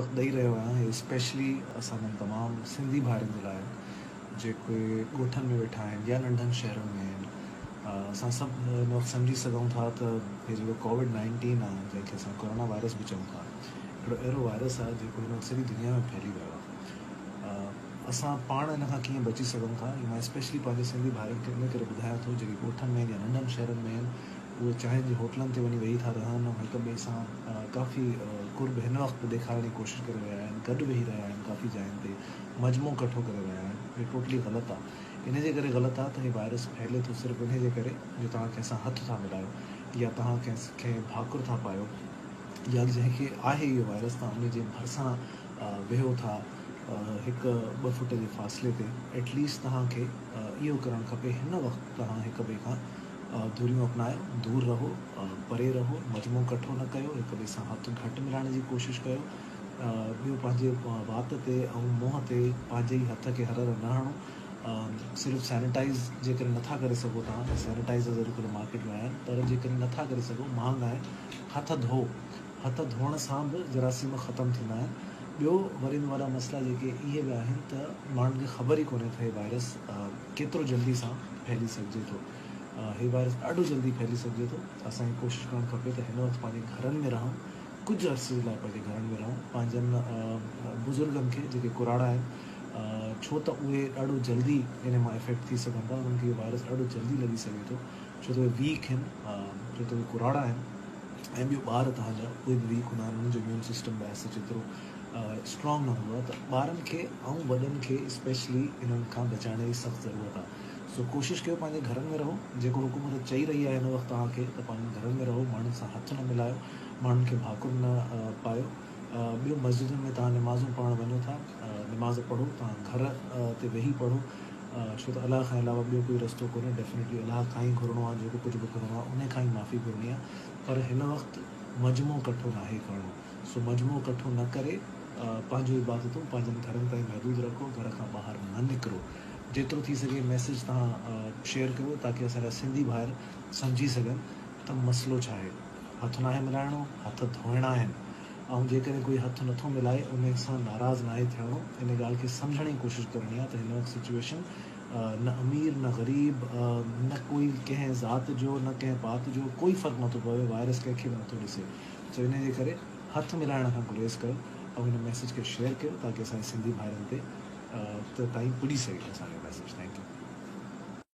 ॾेई रहियो आहियां स्पेशली असांजे तमामु सिंधी भाइरनि जे लाइ जेके ॻोठनि में वेठा आहिनि या नंढनि शहरनि में आहिनि। असां सभु हिन वक़्तु सम्झी सघूं था त हे जेको कोविड-19 आहे जंहिंखे असां कोरोना वायरस बि चऊं था, हिकिड़ो अहिड़ो वायरस आहे जेको हिन वक़्तु सॼी दुनिया में फैली वियो आहे। असां पाण हिन खां कीअं बची सघूं था, मां स्पेशली पंहिंजे सिंधी भाइरनि खे इन करे ॿुधायां थो जेके ॻोठनि में या नंढनि शहरनि में आहिनि। उहे चांहि जी होटलनि ते वञी वेही था रहनि ऐं हिक ॿिए सां काफ़ी कुर्ब हिन वक़्तु ॾेखारण जी कोशिशि करे रहिया आहिनि, गॾु वेही रहिया आहिनि, काफ़ी जाइनि ते मजमो इकठो करे रहिया आहिनि। इहे टोटली ग़लति आहे। इन जे करे ग़लति आहे त हीउ वायरस फैले थो सिर्फ़ु इन जे करे जो तव्हां कंहिंसां हथु था मिलायो या तव्हां कंहिंखे भाकुर था पायो या जंहिंखे आहे इहो वायरस तव्हां उन जे भरिसां वेहो था हिकु 2 फुट जे फ़ासिले ते। एटलीस्ट तव्हांखे इहो करणु खपे हिन वक़्तु तव्हां हिक ॿिए खां दूरियूं अपनायो, दूरि रहो, परे रहो, मजमो इकठो न कयो, हिक ॿिए सां हथु घटि मिलाइण जी कोशिशि कयो। ॿियो पंहिंजे वात ते ऐं मुंहं ते पंहिंजे ई हथ खे हर हर न हणो। सिर्फ़ु सैनिटाइज़ जेकॾहिं नथा करे सघो तव्हां, सैनिटाइज़र अॼुकल्ह मार्केट में आहिनि, पर जेकॾहिं नथा करे सघो महांगा आहिनि, हथ धो। हथ धोअण सां बि जरासीम ख़तमु थींदा आहिनि। ॿियो वरी वारा मसइला जेके इहे बि आहिनि त माण्हुनि खे ख़बर ई कोन्हे त हे वायरस केतिरो जल्दी सां फैली सघिजे थो। हे वायरस ॾाढो जल्दी फैली सघिजे थो। असांखे कोशिशि करणु खपे त हिन वक़्तु पंहिंजे घरनि में रहूं, कुझु अर्से जे लाइ पंहिंजे घरनि में रहूं। पंहिंजनि बुज़ुर्गनि खे जेके कुराड़ा आहिनि, छो त उहे ॾाढो जल्दी इन मां इफेक्ट थी सघनि था, उन्हनि खे इहो वायरस ॾाढो जल्दी लॻी सघे थो, छो त उहे वीक आहिनि, छो त उहे कुराड़ा आहिनि। ऐं ॿियो ॿार तव्हांजा उहे बि वीक हूंदा आहिनि, उन्हनि जो इम्यून सिस्टम ॿाहिरि जेतिरो स्ट्रॉंग न हूंदो आहे, त ॿारनि खे ऐं वॾनि खे स्पेशली इन्हनि खां बचाइण जी सख़्तु ज़रूरत आहे। सो कोशिशि कयो पंहिंजे घरनि में रहो। जेको हुकूमत चई रही आहे हिन वक़्तु तव्हांखे त पंहिंजे घरनि में रहो, माण्हुनि सां हथु न मिलायो, माण्हुनि खे भाकुर न पायो। ॿियो मस्जिदुनि में तव्हां निमाज़ूं पढ़णु वञो था, निमाज़ पढ़ो, तव्हां घर ते वेही पढ़ो, छो त अलाह खां अलावा ॿियो कोई रस्तो कोन्हे। डेफिनेटली अलाह खां ई घुरिणो आहे, जेको कुझु बि करिणो आहे उन खां ई माफ़ी घुरणी आहे। पर हिन वक़्तु मजमो इकठो न आहे करिणो। सो मजमो इकठो न करे पंहिंजो इबादतूं पंहिंजनि घरनि ताईं महदूदु रखो, घर खां ॿाहिरि न निकिरो। जेतिरो थी सघे मैसेज तव्हां शेयर कयो ताकी असांजा सिंधी भाइर सम्झी सघनि त मसइलो छा आहे। हथु न आहे मिलाइणो, हथ धोइणा आहिनि। ऐं जेकॾहिं कोई हथु नथो मिलाए उन सां नाराज़ न आहे थियणो, इन ॻाल्हि खे सम्झण जी कोशिशि करणी आहे त हिन वक़्तु सिचुएशन न अमीर न ग़रीब, न कोई कंहिं ज़ात जो न कंहिं पात जो कोई फ़र्क़ु नथो पवे। वायरस कंहिंखे बि नथो ॾिसे। सो इन जे करे हथु मिलाइण खां गुरेज़ कयो ऐं हिन मैसेज खे शेयर कयो ताकी असांजे सिंधी भाइरनि ते त ताईं पुॼी सघे असांजो मैसेज। Thank U.